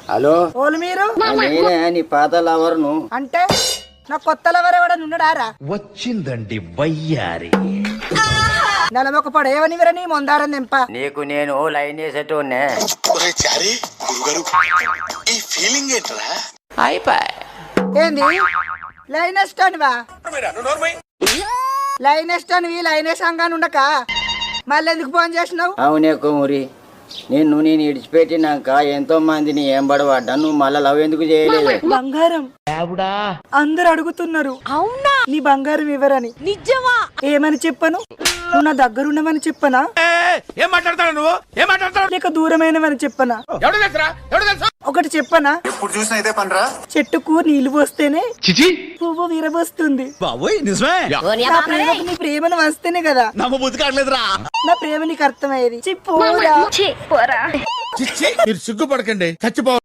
Hello ఓలు మీరు నేనే నీ పాత లవర్ను. అంటే నా కొత్త లవర్ ఎవడని ఉన్నాడారా? వచ్చిందండి వయ్యారి. నెలమొక పడేవని విరని మొందారం నింప. నీకు నేను లైన్ వేసేటోన్నే. ఏంది లైన్ వేస్తానువా? లైన్ వేస్తానువి లైన్ వేసంగానే ఉండక మళ్ళీ ఎందుకు ఫోన్ చేసినావు? అవునే కుమురి, నేను ఇడిచిపెట్టినాక ఎంతో మందిని ఏం పడబడ్డా, నువ్వు మళ్ళా లవ్ ఎందుకు చేయలేదు? బంగారం అందరు అడుగుతున్నారు. అవునా? నీ బంగారం ఇవ్వరని. నిజమా? ఏమని చెప్పను? నువ్వు నా దగ్గర ఉండమని చెప్పనా? ఏం మాట్లాడతాడు నువ్వు? ఏం మాట్లాడతాడు? లేక దూరమైనవని చెప్పనా? ఒకటి చెప్పనా? ఎప్పుడు చూసినా ఇదే పనిరా. చెట్టుకు నీళ్లు పోస్తేనే చిచి పువ్వు విరబోస్తుంది. బాబోయ్ నిజమే. నా ప్రేమకు నీ ప్రేమను వస్తేనే కదా నమ్మ బుద్ధి కావట్లేదురా. నా ప్రేమ నీకు అర్థమయ్యేది. చిప్పోరా చిచ్చి మీరు సిగ్గుపడకండి, చచ్చిపో.